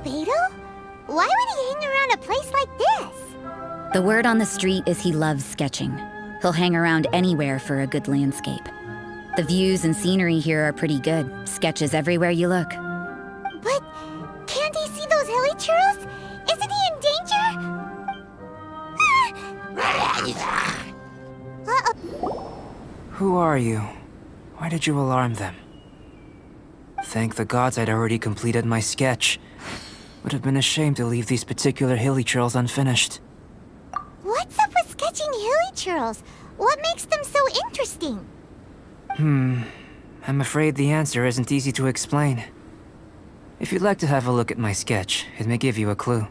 Albedo? Why would he hang around a place like this? The word on the street is he loves sketching. He'll hang around anywhere for a good landscape. The views and scenery here are pretty good. Sketches everywhere you look. But can't he see those hilly churls? Isn't he in danger? Who are you? Why did you alarm them? Thank the gods I'd already completed my sketch. Would have been a shame to leave these particular hilly churls unfinished. What's up with sketching hilly churls? What makes them so interesting? I'm afraid the answer isn't easy to explain. If you'd like to have a look at my sketch, it may give you a clue.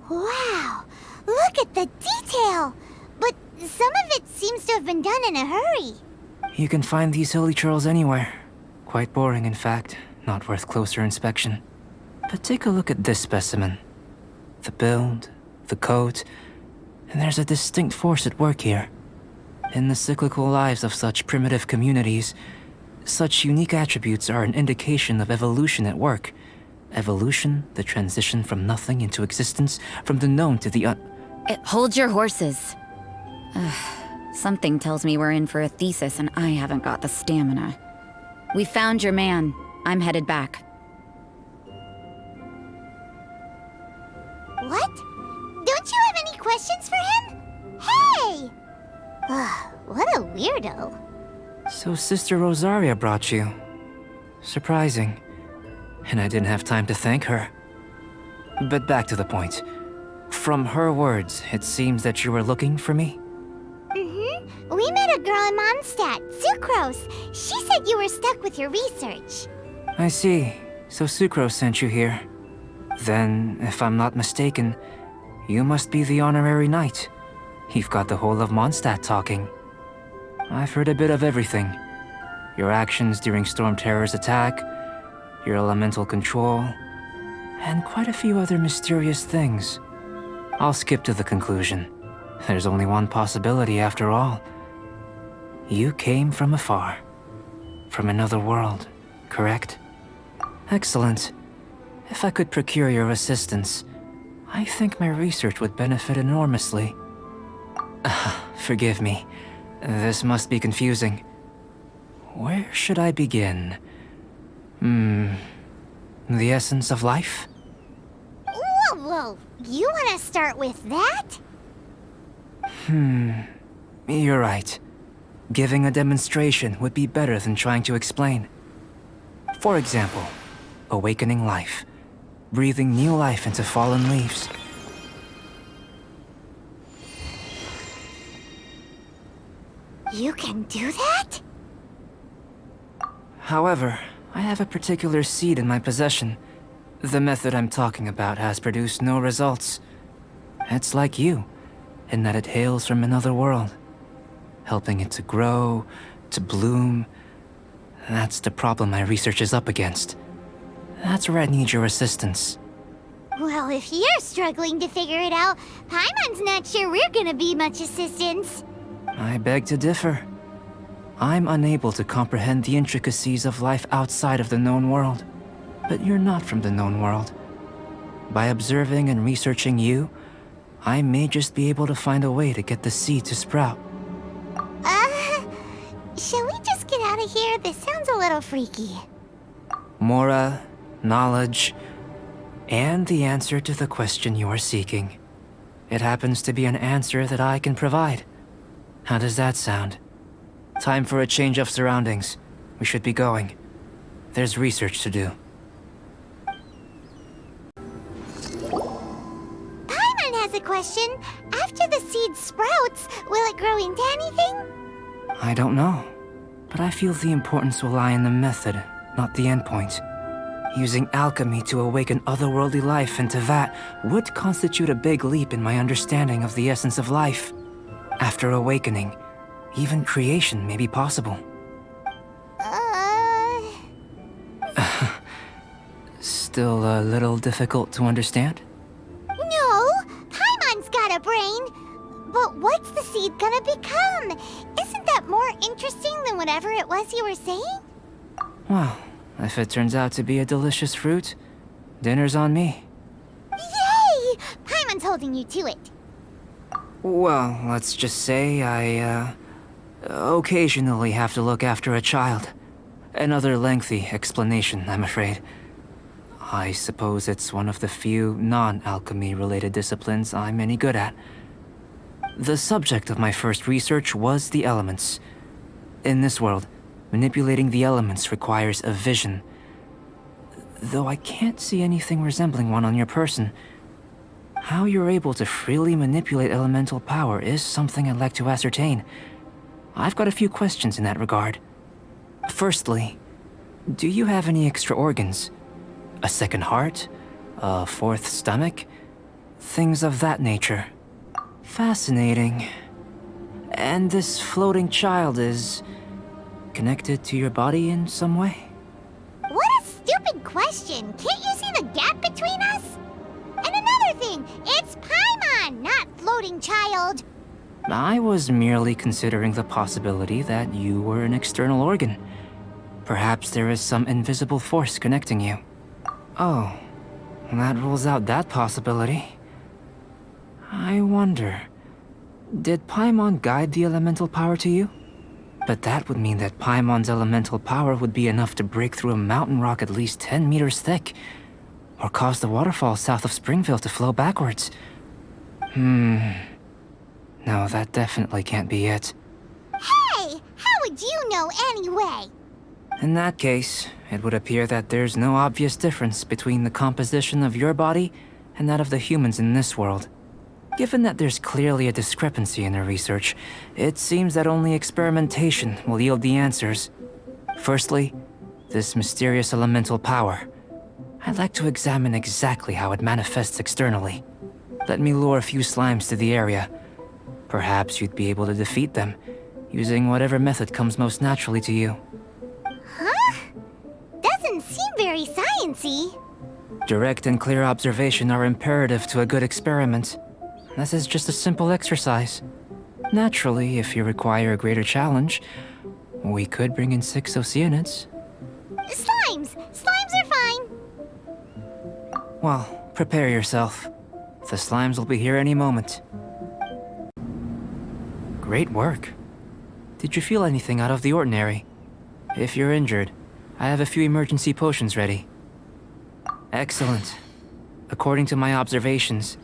Wow! Look at the detail! But some of it seems to have been done in a hurry. You can find these hilly churls anywhere. Quite boring, in fact. Not worth closer inspection. But take a look at this specimen. The build, the coat, and there's a distinct force at work here. In the cyclical lives of such primitive communities, such unique attributes are an indication of evolution at work. Evolution, the transition from nothing into existence, from the known to the Hold your horses. Something tells me we're in for a thesis and I haven't got the stamina. We found your man. I'm headed back. What? Don't you have any questions for him? Hey! What a weirdo. So Sister Rosaria brought you. Surprising. And I didn't have time to thank her. But back to the point. From her words, it seems that you were looking for me? We met a girl in Mondstadt, Sucrose. She said you were stuck with your research. I see. So Sucrose sent you here. Then, if I'm not mistaken, you must be the honorary knight. You've got the whole of Mondstadt talking. I've heard a bit of everything. Your actions during Storm Terror's attack, your elemental control, and quite a few other mysterious things. I'll skip to the conclusion. There's only one possibility after all. You came from afar. From another world, correct? Excellent. If I could procure your assistance, I think my research would benefit enormously. Forgive me. This must be confusing. Where should I begin? The essence of life? Whoa. You want to start with that? You're right. Giving a demonstration would be better than trying to explain. For example, awakening life. Breathing new life into fallen leaves. You can do that? However, I have a particular seed in my possession. The method I'm talking about has produced no results. It's like you, in that it hails from another world. Helping it to grow, to bloom. That's the problem my research is up against. That's where I need your assistance. Well, if you're struggling to figure it out, Paimon's not sure we're gonna be much assistance. I beg to differ. I'm unable to comprehend the intricacies of life outside of the known world. But you're not from the known world. By observing and researching you, I may just be able to find a way to get the seed to sprout. Shall we just get out of here? This sounds a little freaky. Mora, knowledge, and the answer to the question you are seeking. It happens to be an answer that I can provide. How does that sound? Time for a change of surroundings. We should be going. There's research to do. Paimon has a question. After the seed sprouts, will it grow into anything? I don't know, but I feel the importance will lie in the method, not the endpoint. Using alchemy to awaken otherworldly life into that would constitute a big leap in my understanding of the essence of life. After awakening, even creation may be possible. Still a little difficult to understand? No, Paimon's got a brain. But what's the seed gonna become? Isn't that more interesting than whatever it was you were saying? Well, If it turns out to be a delicious fruit, dinner's on me. Yay! Paimon's holding you to it. Well, let's just say I, occasionally have to look after a child. Another lengthy explanation, I'm afraid. I suppose it's one of the few non-alchemy related disciplines I'm any good at. The subject of my first research was the elements. In this world, manipulating the elements requires a vision. Though I can't see anything resembling one on your person, how you're able to freely manipulate elemental power is something I'd like to ascertain. I've got a few questions in that regard. Firstly, do you have any extra organs? A second heart? A fourth stomach? Things of that nature. Fascinating. And this floating child is connected to your body in some way? What a stupid question! Can't you see the gap between us? And another thing, it's Paimon, not floating child. I was merely considering the possibility that you were an external organ. Perhaps there is some invisible force connecting you. Oh, that rules out that possibility. I wonder, did Paimon guide the elemental power to you? But that would mean that Paimon's elemental power would be enough to break through a mountain rock at least 10 meters thick, or cause the waterfall south of Springville to flow backwards. No, that definitely can't be it. Hey, how would you know anyway? In that case, it would appear that there's no obvious difference between the composition of your body and that of the humans in this world. Given that there's clearly a discrepancy in our research, it seems that only experimentation will yield the answers. Firstly, this mysterious elemental power. I'd like to examine exactly how it manifests externally. Let me lure a few slimes to the area. Perhaps you'd be able to defeat them, using whatever method comes most naturally to you. Huh? Doesn't seem very sciencey. Direct and clear observation are imperative to a good experiment. This is just a simple exercise. Naturally, if you require a greater challenge, we could bring in 6 Oceanids. Slimes! Slimes are fine. Well, prepare yourself. The slimes will be here any moment. Great work. Did you feel anything out of the ordinary? If you're injured, I have a few emergency potions ready. Excellent. According to my observations,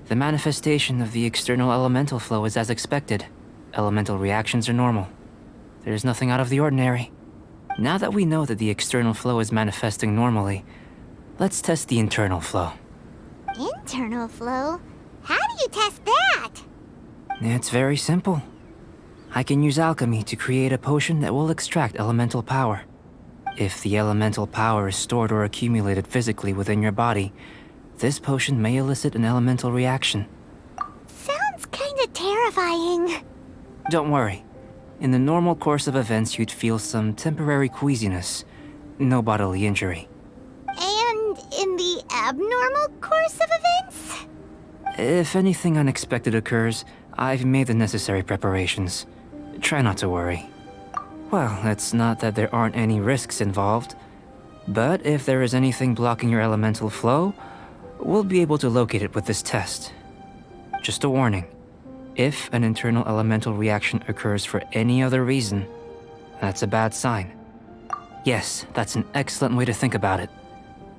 the manifestation of the external elemental flow is as expected. Elemental reactions are normal. There's nothing out of the ordinary. Now that we know that the external flow is manifesting normally, let's test the internal flow. Internal flow? How do you test that? It's very simple. I can use alchemy to create a potion that will extract elemental power. If the elemental power is stored or accumulated physically within your body, this potion may elicit an elemental reaction. Sounds kinda terrifying. Don't worry. In the normal course of events, you'd feel some temporary queasiness. No bodily injury. And in the abnormal course of events? If anything unexpected occurs, I've made the necessary preparations. Try not to worry. Well, it's not that there aren't any risks involved, but if there is anything blocking your elemental flow, we'll be able to locate it with this test. Just a warning. If an internal elemental reaction occurs for any other reason, that's a bad sign. Yes, that's an excellent way to think about it.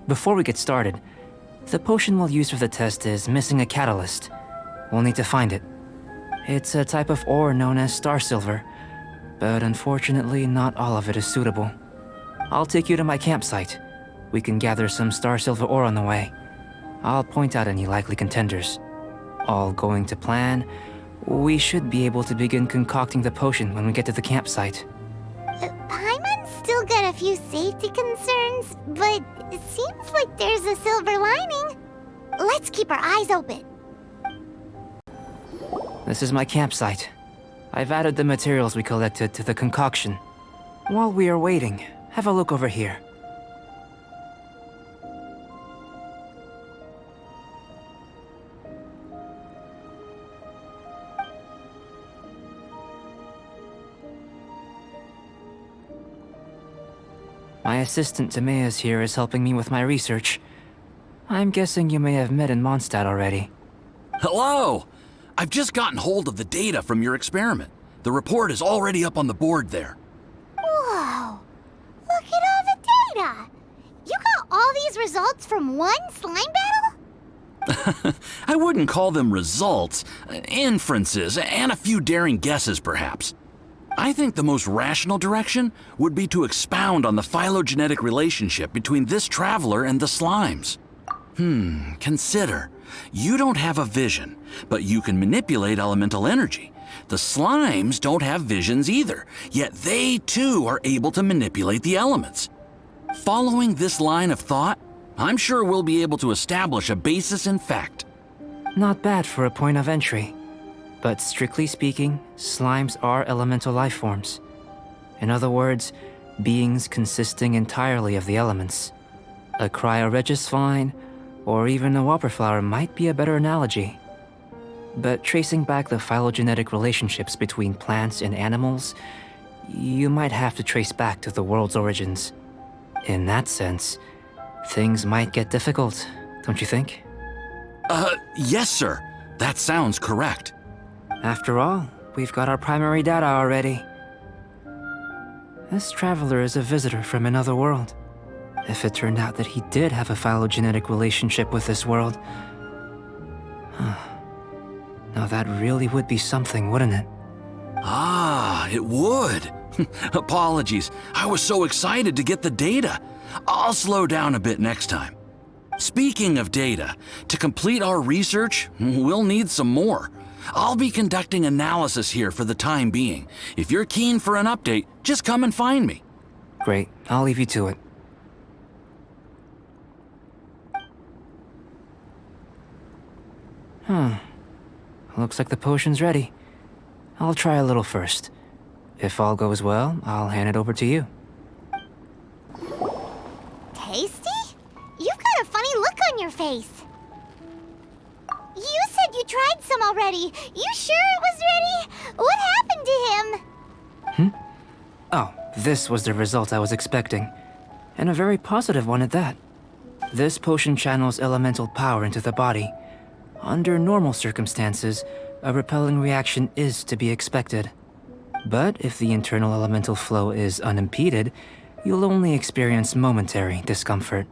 Before we get started, the potion we'll use for the test is missing a catalyst. We'll need to find it. It's a type of ore known as star silver, but unfortunately not all of it is suitable. I'll take you to my campsite. We can gather some star silver ore on the way. I'll point out any likely contenders. All going to plan, we should be able to begin concocting the potion when we get to the campsite. Paimon's still got a few safety concerns, but it seems like there's a silver lining. Let's keep our eyes open. This is my campsite. I've added the materials we collected to the concoction. While we are waiting, have a look over here. My assistant Timaeus here is helping me with my research. I'm guessing you may have met in Mondstadt already. Hello! I've just gotten hold of the data from your experiment. The report is already up on the board there. Whoa! Look at all the data! You got all these results from one slime battle? I wouldn't call them results, inferences, and a few daring guesses perhaps. I think the most rational direction would be to expound on the phylogenetic relationship between this traveler and the slimes. Consider. You don't have a vision, but you can manipulate elemental energy. The slimes don't have visions either, yet they too are able to manipulate the elements. Following this line of thought, I'm sure we'll be able to establish a basis in fact. Not bad for a point of entry. But strictly speaking, slimes are elemental life forms. In other words, beings consisting entirely of the elements. A cryoregisvine, or even a whopperflower might be a better analogy. But tracing back the phylogenetic relationships between plants and animals, you might have to trace back to the world's origins. In that sense, things might get difficult, don't you think? Yes, sir. That sounds correct. After all, we've got our primary data already. This traveler is a visitor from another world. If it turned out that he did have a phylogenetic relationship with this world... Now that really would be something, wouldn't it? Ah, it would. Apologies. I was so excited to get the data. I'll slow down a bit next time. Speaking of data, to complete our research, we'll need some more. I'll be conducting analysis here for the time being. If you're keen for an update, just come and find me. Great, I'll leave you to it. Looks like the potion's ready. I'll try a little first. If all goes well, I'll hand it over to you. Tasty? You've got a funny look on your face. You said you tried some already. You sure it was ready? What happened to him? Oh, this was the result I was expecting. And a very positive one at that. This potion channels elemental power into the body. Under normal circumstances, a repelling reaction is to be expected. But if the internal elemental flow is unimpeded, you'll only experience momentary discomfort.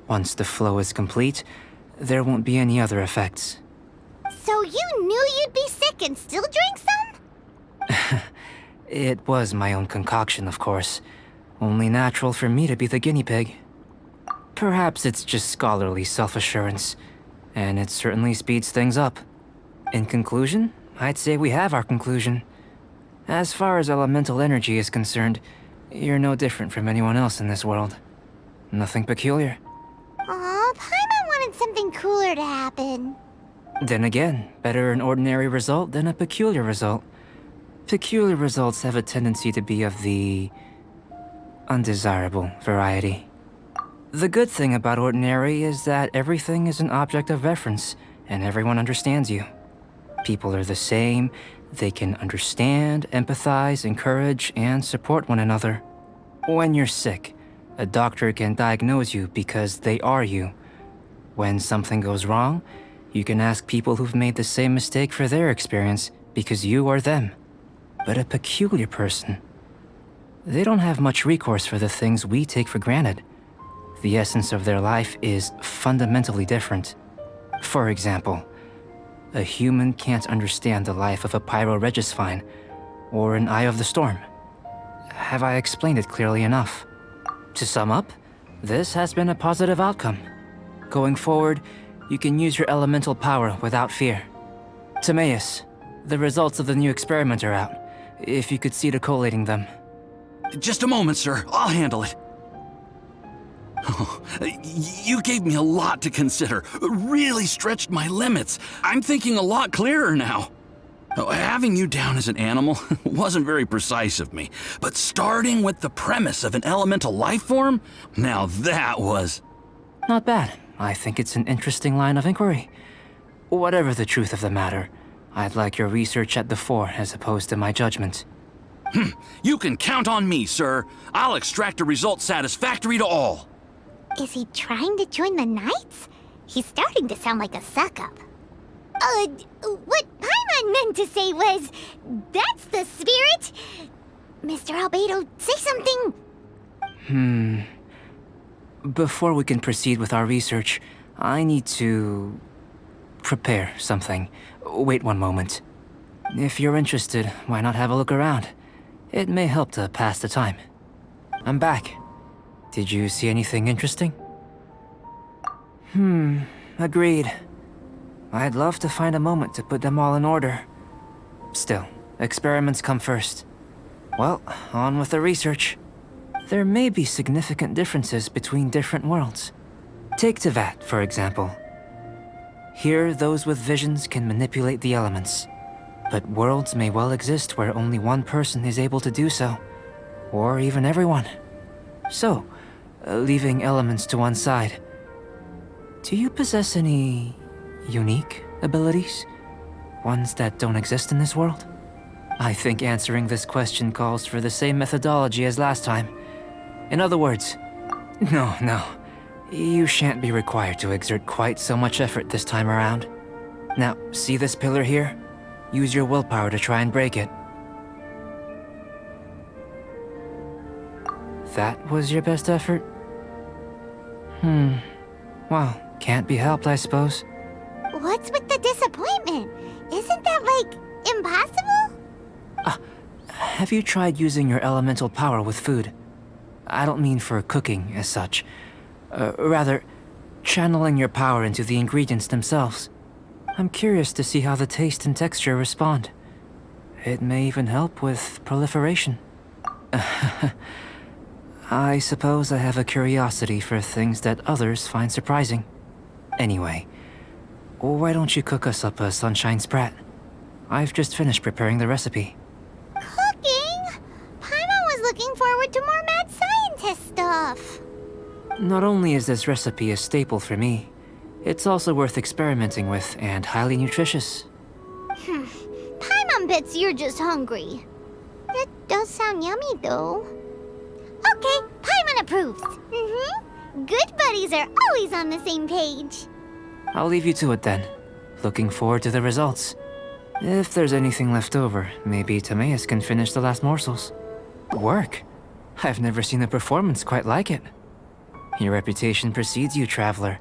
Once the flow is complete, there won't be any other effects. So you knew you'd be sick and still drank some? It was my own concoction, of course. Only natural for me to be the guinea pig. Perhaps it's just scholarly self-assurance, and it certainly speeds things up. In conclusion, I'd say we have our conclusion. As far as elemental energy is concerned, you're no different from anyone else in this world. Nothing peculiar. Aw, Paimon wanted something cooler to happen. Then again, better an ordinary result than a peculiar result. Peculiar results have a tendency to be of the undesirable variety. The good thing about ordinary is that everything is an object of reference, and everyone understands you. People are the same, they can understand, empathize, encourage, and support one another. When you're sick, a doctor can diagnose you because they are you. When something goes wrong, you can ask people who've made the same mistake for their experience because you are them. But a peculiar person, they don't have much recourse for the things we take for granted. The essence of their life is fundamentally different. For example, a human can't understand the life of a pyroregisvine or an eye of the storm. Have I explained it clearly enough? To sum up, this has been a positive outcome. Going forward, you can use your elemental power without fear. Timaeus, the results of the new experiment are out. If you could see to collating them. Just a moment, sir. I'll handle it. You gave me a lot to consider. Really stretched my limits. I'm thinking a lot clearer now. Having you down as an animal wasn't very precise of me, but starting with the premise of an elemental life form, now that was... Not bad. I think it's an interesting line of inquiry. Whatever the truth of the matter, I'd like your research at the fore as opposed to my judgment. You can count on me, sir. I'll extract a result satisfactory to all. Is he trying to join the Knights? He's starting to sound like a suck-up. What Paimon meant to say was, that's the spirit! Mr. Albedo, say something! Before we can proceed with our research, I need to prepare something. Wait one moment. If you're interested, why not have a look around? It may help to pass the time. I'm back. Did you see anything interesting? Agreed. I'd love to find a moment to put them all in order. Still, experiments come first. Well, on with the research. There may be significant differences between different worlds. Take Tevat, for example. Here, those with visions can manipulate the elements. But worlds may well exist where only one person is able to do so. Or even everyone. So, leaving elements to one side, do you possess any unique abilities? Ones that don't exist in this world? I think answering this question calls for the same methodology as last time. In other words, no. You shan't be required to exert quite so much effort this time around. Now, see this pillar here? Use your willpower to try and break it. That was your best effort? Well, can't be helped, I suppose. What's with the disappointment? Isn't that, like, impossible? Have you tried using your elemental power with food? I don't mean for cooking, as such. Rather, channeling your power into the ingredients themselves. I'm curious to see how the taste and texture respond. It may even help with proliferation. I suppose I have a curiosity for things that others find surprising. Anyway, why don't you cook us up a sunshine sprat? I've just finished preparing the recipe. Cooking? Paimon was looking forward to more mad scientist stuff. Not only is this recipe a staple for me, it's also worth experimenting with and highly nutritious. Paimon bets you're just hungry. It does sound yummy, though. Okay, Paimon approves. Good buddies are always on the same page. I'll leave you to it then. Looking forward to the results. If there's anything left over, maybe Timaeus can finish the last morsels. Work? I've never seen a performance quite like it. Your reputation precedes you, traveler.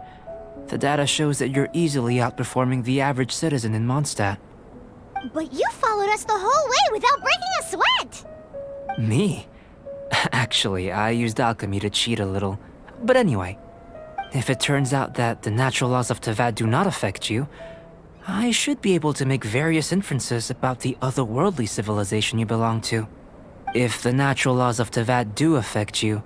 The data shows that you're easily outperforming the average citizen in Mondstadt. But you followed us the whole way without breaking a sweat! Me? Actually, I used alchemy to cheat a little. But anyway, if it turns out that the natural laws of Tevat do not affect you, I should be able to make various inferences about the otherworldly civilization you belong to. If the natural laws of Tevat do affect you,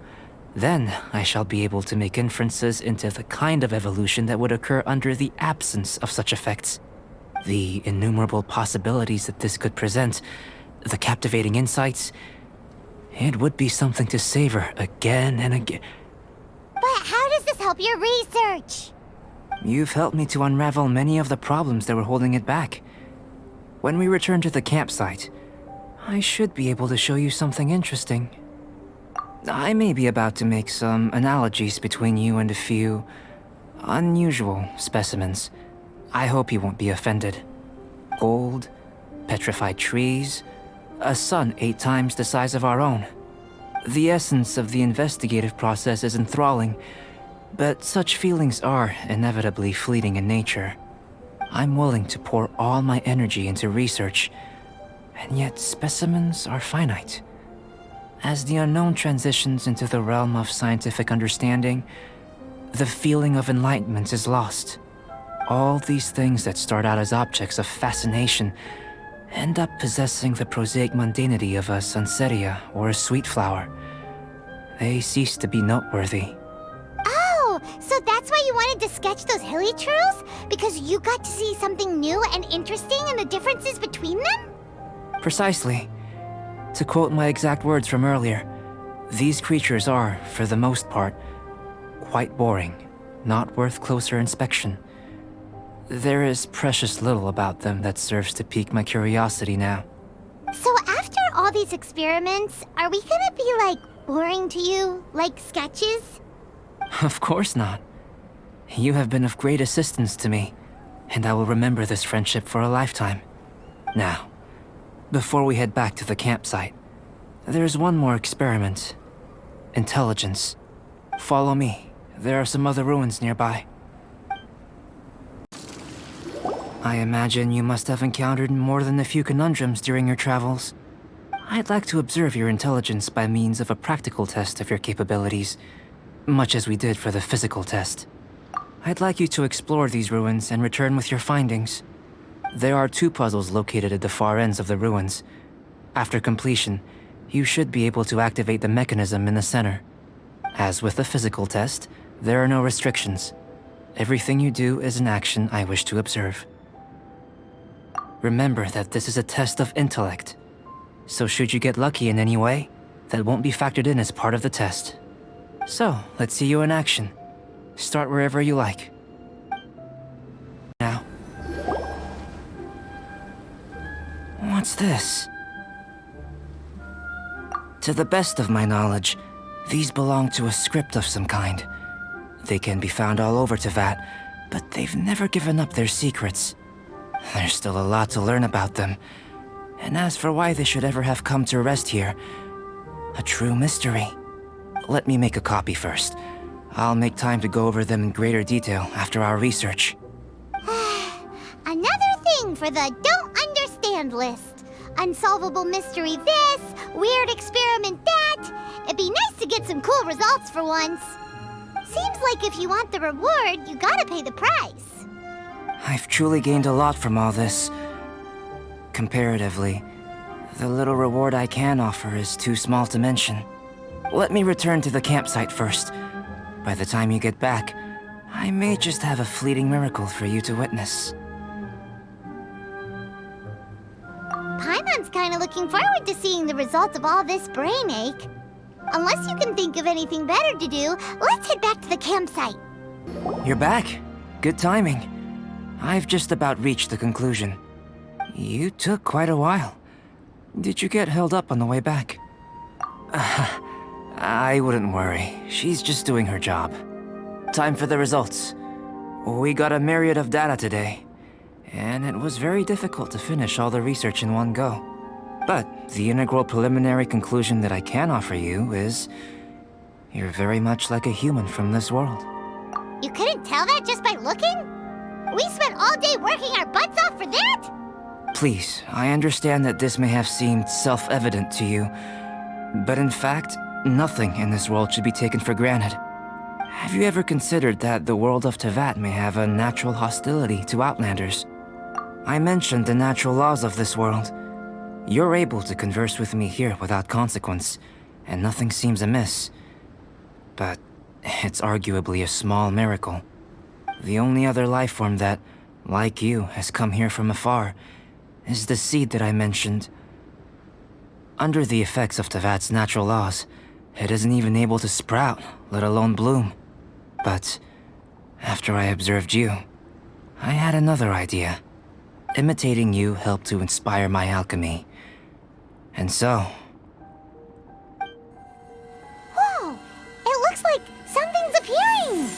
then I shall be able to make inferences into the kind of evolution that would occur under the absence of such effects. The innumerable possibilities that this could present, the captivating insights, it would be something to savor again and again. But how does this help your research? You've helped me to unravel many of the problems that were holding it back. When we return to the campsite, I should be able to show you something interesting. I may be about to make some analogies between you and a few unusual specimens. I hope you won't be offended. Gold, petrified trees, a sun 8 times the size of our own. The essence of the investigative process is enthralling, but such feelings are inevitably fleeting in nature. I'm willing to pour all my energy into research, and yet specimens are finite. As the unknown transitions into the realm of scientific understanding, the feeling of enlightenment is lost. All these things that start out as objects of fascination end up possessing the prosaic mundanity of a sunsettia or a sweet flower. They cease to be noteworthy. Oh, so that's why you wanted to sketch those hilly churls? Because you got to see something new and interesting and the differences between them? Precisely. To quote my exact words from earlier, these creatures are, for the most part, quite boring, not worth closer inspection. There is precious little about them that serves to pique my curiosity now. So after all all these experiments, are we gonna be, like, boring to you? Like sketches? Of course not. You have been of great assistance to me, and I will remember this friendship for a lifetime. Now, before we head back to the campsite, there's one more experiment. Intelligence. Follow me. There are some other ruins nearby. I imagine you must have encountered more than a few conundrums during your travels. I'd like to observe your intelligence by means of a practical test of your capabilities, much as we did for the physical test. I'd like you to explore these ruins and return with your findings. There are 2 puzzles located at the far ends of the ruins. After completion, you should be able to activate the mechanism in the center. As with the physical test, there are no restrictions. Everything you do is an action I wish to observe. Remember that this is a test of intellect, so should you get lucky in any way, that won't be factored in as part of the test. So, let's see you in action. Start wherever you like. Now. What's this? To the best of my knowledge, these belong to a script of some kind. They can be found all over Tevat, but they've never given up their secrets. There's still a lot to learn about them. And as for why they should ever have come to rest here, a true mystery. Let me make a copy first. I'll make time to go over them in greater detail after our research. Another thing for the don't understand list. Unsolvable mystery this, weird experiment that. It'd be nice to get some cool results for once. Seems like if you want the reward, you gotta pay the price. I've truly gained a lot from all this. Comparatively, the little reward I can offer is too small to mention. Let me return to the campsite first. By the time you get back, I may just have a fleeting miracle for you to witness. Paimon's kinda looking forward to seeing the results of all this brain ache. Unless you can think of anything better to do, let's head back to the campsite. You're back. Good timing. I've just about reached the conclusion. You took quite a while. Did you get held up on the way back? I wouldn't worry. She's just doing her job. Time for the results. We got a myriad of data today, and it was very difficult to finish all the research in one go. But the integral preliminary conclusion that I can offer you is you're very much like a human from this world. You couldn't tell that just by looking? We spent all day working our butts off for that? Please, I understand that this may have seemed self-evident to you, but in fact, nothing in this world should be taken for granted. Have you ever considered that the world of Tevat may have a natural hostility to Outlanders? I mentioned the natural laws of this world. You're able to converse with me here without consequence, and nothing seems amiss. But it's arguably a small miracle. The only other life form that, like you, has come here from afar is the seed that I mentioned. Under the effects of Tevat's natural laws, it isn't even able to sprout, let alone bloom. But after I observed you, I had another idea. Imitating you helped to inspire my alchemy. And so... Whoa! It looks like something's appearing!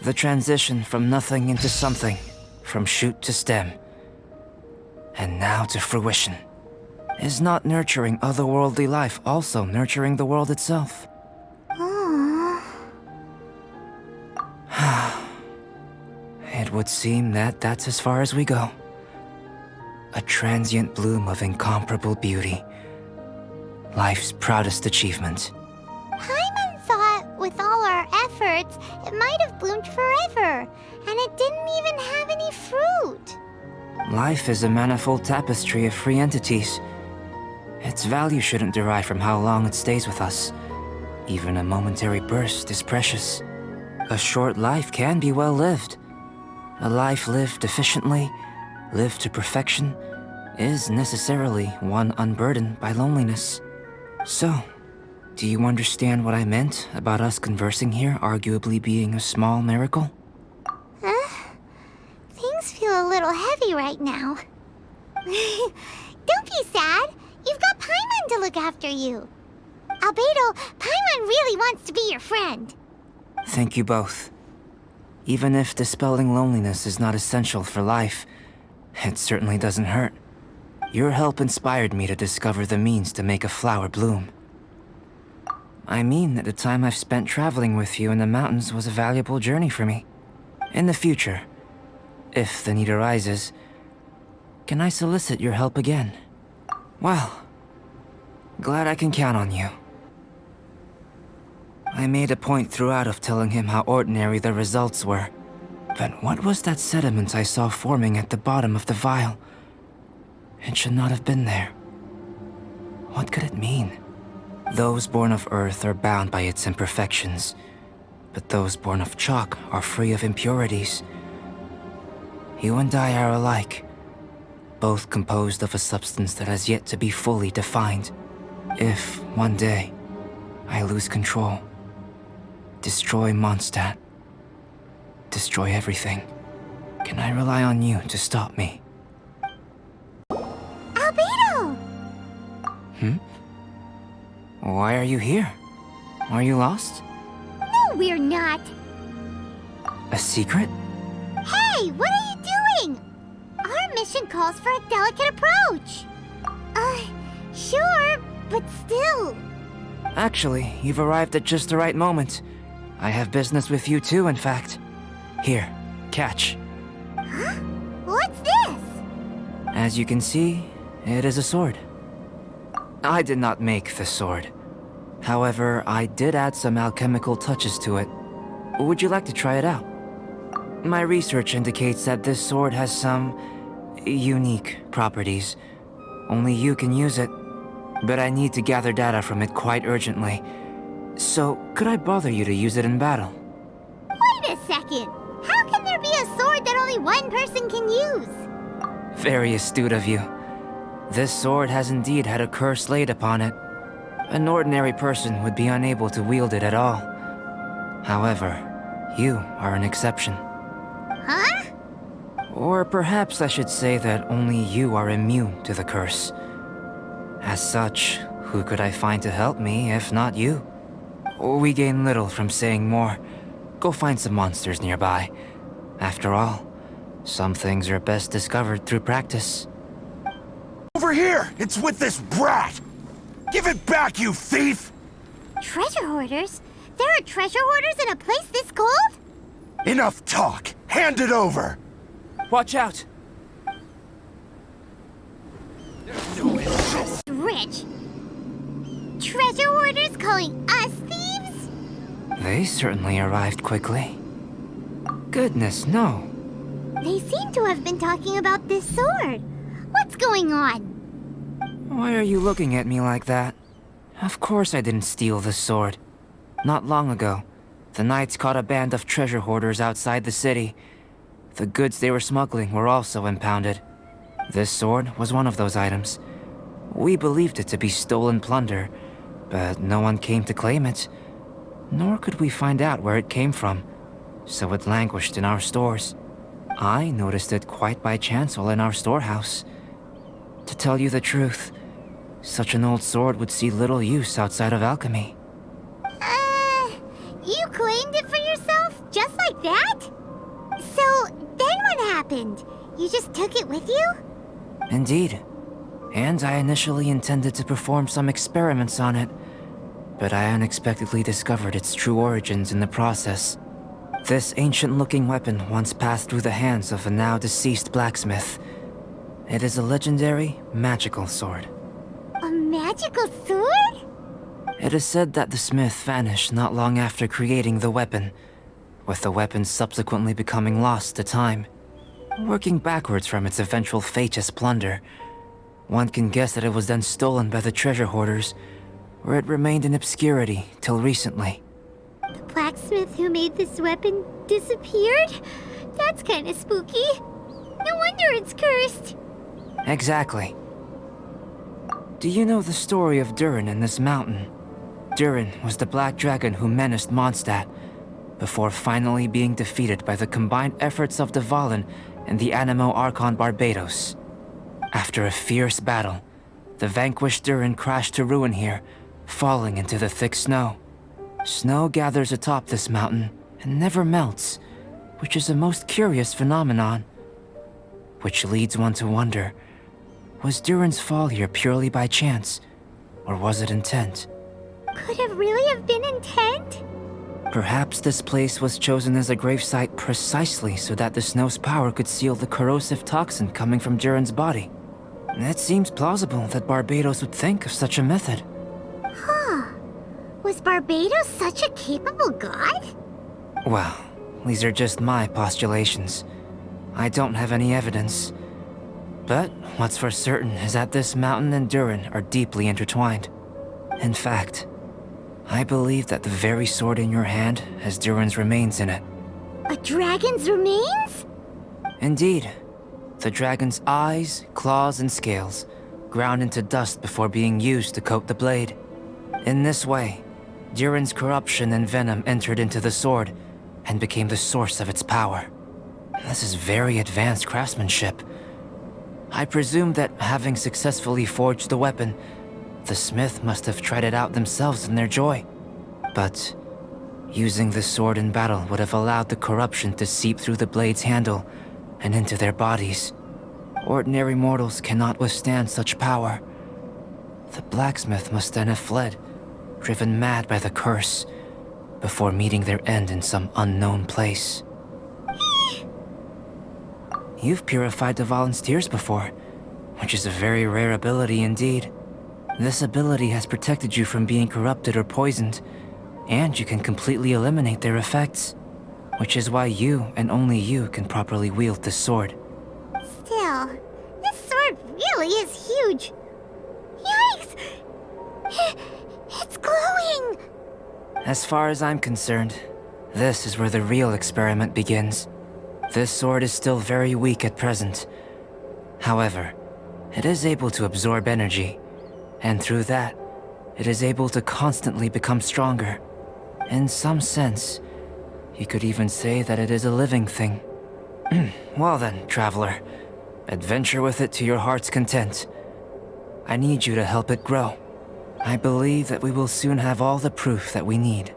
The transition from nothing into something, from shoot to stem, and now to fruition. Is not nurturing otherworldly life also nurturing the world itself? Aww. It would seem that that's as far as we go. A transient bloom of incomparable beauty. Life's proudest achievement. Paimon thought with all our efforts, it might have bloomed forever, and it didn't even have any fruit. Life is a manifold tapestry of free entities. Its value shouldn't derive from how long it stays with us. Even a momentary burst is precious. A short life can be well lived. A life lived efficiently, lived to perfection, is necessarily one unburdened by loneliness. So, do you understand what I meant about us conversing here arguably being a small miracle? Things things feel a little heavy right now. Don't be sad. You've got Paimon to look after you. Albedo, Paimon really wants to be your friend. Thank you both. Even if dispelling loneliness is not essential for life, it certainly doesn't hurt. Your help inspired me to discover the means to make a flower bloom. I mean that the time I've spent traveling with you in the mountains was a valuable journey for me. In the future, if the need arises, can I solicit your help again? Well, glad I can count on you. I made a point throughout of telling him how ordinary the results were. But what was that sediment I saw forming at the bottom of the vial? It should not have been there. What could it mean? Those born of Earth are bound by its imperfections, but those born of chalk are free of impurities. You and I are alike, both composed of a substance that has yet to be fully defined. If, one day, I lose control, destroy Mondstadt, destroy everything, can I rely on you to stop me? Albedo! Why are you here? Are you lost? No, we're not. A secret? Hey, what are you doing? Our mission calls for a delicate approach. Sure, but still. Actually, you've arrived at just the right moment. I have business with you too, in fact. Here, catch. Huh? What's this? As you can see, it is a sword. I did not make the sword. However, I did add some alchemical touches to it. Would you like to try it out? My research indicates that this sword has some unique properties. Only you can use it, but I need to gather data from it quite urgently. So, could I bother you to use it in battle? Wait a second. How can there be a sword that only one person can use? Very astute of you. This sword has indeed had a curse laid upon it. An ordinary person would be unable to wield it at all. However, you are an exception. Huh? Or perhaps I should say that only you are immune to the curse. As such, who could I find to help me if not you? We gain little from saying more. Go find some monsters nearby. After all, some things are best discovered through practice. Over here! It's with this brat! Give it back, you thief! Treasure hoarders? There are treasure hoarders in a place this cold? Enough talk! Hand it over! Watch out! Rich. Treasure hoarders calling us thieves? They certainly arrived quickly. Goodness, no. They seem to have been talking about this sword. What's going on? Why are you looking at me like that? Of course I didn't steal the sword. Not long ago, the Knights caught a band of treasure hoarders outside the city. The goods they were smuggling were also impounded. This sword was one of those items. We believed it to be stolen plunder, but no one came to claim it. Nor could we find out where it came from, so it languished in our stores. I noticed it quite by chance while in our storehouse. To tell you the truth, such an old sword would see little use outside of alchemy. You claimed it for yourself? Just like that? So, then what happened? You just took it with you? Indeed. And I initially intended to perform some experiments on it, but I unexpectedly discovered its true origins in the process. This ancient-looking weapon once passed through the hands of a now-deceased blacksmith. It is a legendary, magical sword. A magical sword? It is said that the smith vanished not long after creating the weapon, with the weapon subsequently becoming lost to time. Working backwards from its eventual fate as plunder, one can guess that it was then stolen by the treasure hoarders, where it remained in obscurity till recently. The blacksmith who made this weapon disappeared? That's kinda spooky. No wonder it's cursed. Exactly. Do you know the story of Durin in this mountain? Durin was the black dragon who menaced Mondstadt, before finally being defeated by the combined efforts of the Valen and the Animo Archon Barbados. After a fierce battle, the vanquished Durin crashed to ruin here, falling into the thick snow. Snow gathers atop this mountain and never melts, which is a most curious phenomenon. Which leads one to wonder, was Durin's fall here purely by chance, or was it intent? Could it really have been intent? Perhaps this place was chosen as a gravesite precisely so that the snow's power could seal the corrosive toxin coming from Durin's body. It seems plausible that Barbados would think of such a method. Huh. Was Barbados such a capable god? Well, these are just my postulations. I don't have any evidence. But what's for certain is that this mountain and Durin are deeply intertwined. In fact, I believe that the very sword in your hand has Durin's remains in it. A dragon's remains? Indeed. The dragon's eyes, claws, and scales ground into dust before being used to coat the blade. In this way, Durin's corruption and venom entered into the sword and became the source of its power. This is very advanced craftsmanship. I presume that having successfully forged the weapon, the smith must have tried it out themselves in their joy. But using the sword in battle would have allowed the corruption to seep through the blade's handle and into their bodies. Ordinary mortals cannot withstand such power. The blacksmith must then have fled, driven mad by the curse, before meeting their end in some unknown place. You've purified the volunteers before, which is a very rare ability indeed. This ability has protected you from being corrupted or poisoned, and you can completely eliminate their effects, which is why you and only you can properly wield this sword. Still, this sword really is huge. Yikes! It's glowing! As far as I'm concerned, this is where the real experiment begins. This sword is still very weak at present. However, it is able to absorb energy, and through that, it is able to constantly become stronger. In some sense, you could even say that it is a living thing. Well then, traveler, adventure with it to your heart's content. I need you to help it grow. I believe that we will soon have all the proof that we need.